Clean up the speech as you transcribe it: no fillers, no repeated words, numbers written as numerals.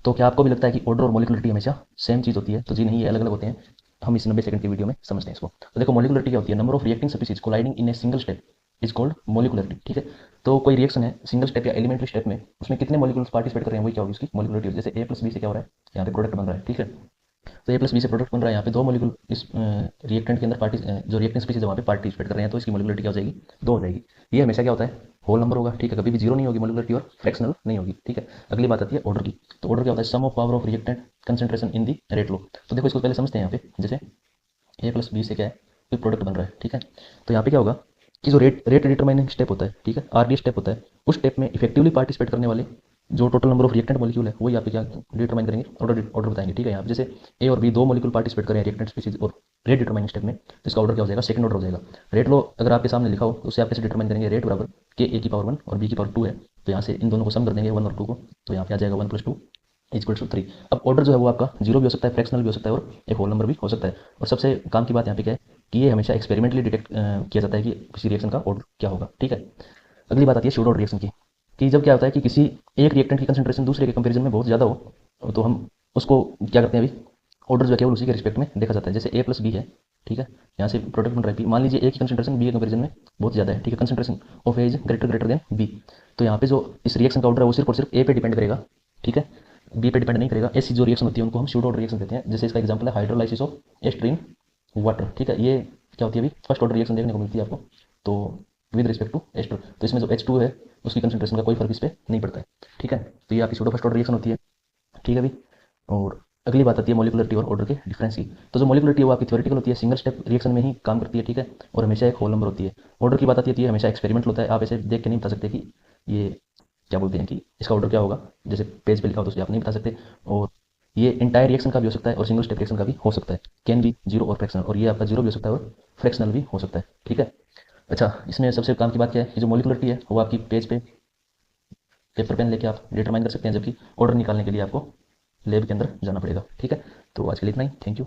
तो क्या आपको भी लगता है कि ऑर्डर और मोलिकुलरिटी हमेशा सेम चीज़ होती है? तो जी नहीं, ये अलग अलग होते हैं। हम इस 90 सेकंड की वीडियो में समझते हैं इसको। तो देखो मोलिकुलरिटी क्या होती है? Number of reacting species colliding in a single step is called molecularity. ठीक है, तो कोई रिएक्शन है सिंगल स्टेप या एलिमेंट्री स्टेप में, उसमें कितने मोलिकुल्स पार्टिसिपेट कर रहे हैं वही क्या होगी उसकी मोलिकुलरिटी। जैसे ए प्लस बी से क्या हो रहा है, यहाँ पे प्रोडक्ट बन रहा है। ठीक है, तो ए प्लस बी से प्रोडक्ट बन रहा है, यहाँ पे दो मॉलिक्यूल इस रिएक्टेंट के अंदर जो रिएक्टेंट स्पीसीज है वहाँ पे पार्टिसिपेट कर रहे हैं, तो इसकी मॉलिक्यूलरिटी क्या हो जाएगी? दो हो जाएगी। ये हमेशा क्या होता है? होल नंबर होगा। ठीक है, कभी भी जीरो नहीं होगी मॉलिक्यूलरिटी और फ्रैक्शनल नहीं होगी। ठीक है, अगली बात आती है ऑर्डर की। तो ऑर्डर क्या होता है? Sum of power of reactant concentration in the rate law. तो देखो इसको पहले समझते हैं। यहाँ पे जैसे ए प्लस बी से क्या है, कोई प्रोडक्ट बन रहा है। ठीक है, तो यहाँ पे क्या होगा कि जो रेट रेट डिटरमाइनिंग स्टेप होता है, ठीक है, आरडी स्टेप होता है, उस स्टेप में इफेक्टिवली पार्टिसिपेट करने वाले जो total number of reactant molecule है वो यहाँ पे क्या डिटरमाइन करेंगे? ऑर्डर ऑर्डर बताएंगे। ठीक है, यहाँ पे जैसे ए और बी दो मॉलिक्यूल पार्टिसिपेट करें रिएक्टेंट स्पीसीज और रेट डिटरमाइनिंग स्टेप में, तो इसका ऑर्डर क्या हो जाएगा? सेकंड ऑर्डर हो जाएगा। रेट लो अगर आपके सामने लिखा हो तो उससे आप कैसे डिटरमाइन करेंगे? रेट बराबर के ए की पावर 1 और बी की पावर 2 है, तो यहाँ से इन दोनों को सम कर देंगे 1 और 2 को, तो यहाँ पे आ जाएगा 1 + 2 = 3। अब ऑर्डर जो है वो आपका जीरो भी हो सकता है, फ्रैक्शनल भी हो सकता है और एक होल नंबर भी हो सकता है। और सबसे काम की बात यहाँ पे क्या है कि ये हमेशा एक्सपेरिमेंटली डिटेक्ट किया जाता है कि किसी रिएक्शन का ऑर्डर क्या होगा। ठीक है, अगली बात आती है स्यूडो रिएक्शन की, कि जब क्या होता है कि किसी एक रिएक्टेंट की कंसंट्रेशन दूसरे के कंपेरिजन में बहुत ज़्यादा हो, तो हम उसको क्या करते हैं? अभी ऑर्डर जो है केवल उसी के रिस्पेक्ट में देखा जाता है। जैसे ए प्लस बी है, ठीक है, यहाँ से प्रोडक्ट बन रहा है बी, मान लीजिए ए की कंसंट्रेशन बी के कंपेरिजन में बहुत ज़्यादा है। ठीक है, concentration of A is greater greater than B, तो यहाँ पे जो इस रिएक्शन का ऑर्डर है वो सिर्फ और सिर्फ ए पे डिपेंड करेगा। ठीक है, बी पे डिपेंड नहीं करेगा। ऐसी जो रिएक्शन होती है उनको हम स्यूडो रिएक्शन कहते हैं। जैसे इसका एग्जांपल है हाइड्रोलाइसिस ऑफ एस्ट्रीन वाटर। ठीक है, ये क्या होती है? अभी फर्स्ट ऑर्डर रिएक्शन देखने को मिलती है आपको, तो विद रिस्पेक्ट टू एस्टर, तो इसमें जो H2 है उसकी कंसंट्रेशन का कोई फर्क इस पर नहीं पड़ता है। ठीक है, तो ये आपकी स्यूडो फर्स्ट ऑर्डर रिएक्शन होती है। ठीक है अभी, और अगली बात आती है मोलिकुलरिटी और ऑर्डर के डिफरेंस की। तो जो मोलिकुलरिटी है वो आपकी थ्योरेटिकल होती है, सिंगल स्टेप रिएक्शन में ही काम करती है। ठीक है, और हमेशा एक होल नंबर होती है। ऑर्डर की बात आती है तो ये हमेशा एक्सपेरिमेंट होता है, आप ऐसे देख के नहीं बता सकते कि ये क्या बोलते हैं कि इसका ऑर्डर क्या होगा, जैसे पेज पे लिखा हो तो उससे आप नहीं बता सकते। और ये इंटायर रिएक्शन का भी हो सकता है और सिंगल स्टेप रिएक्शन का भी हो सकता है, कैन भी जीरो और फ्रैक्शनल, और ये आपका जीरो भी हो सकता है और फ्रैक्शनल भी हो सकता है। ठीक है, अच्छा, इसमें सबसे काम की बात क्या है कि जो मोलिकुलरिटी है वो आपकी पेज पे पेपर पेन लेके आप डिटरमाइन कर सकते हैं, जबकि ऑर्डर निकालने के लिए आपको लैब के अंदर जाना पड़ेगा। ठीक है, तो आज के लिए इतना ही। Thank you.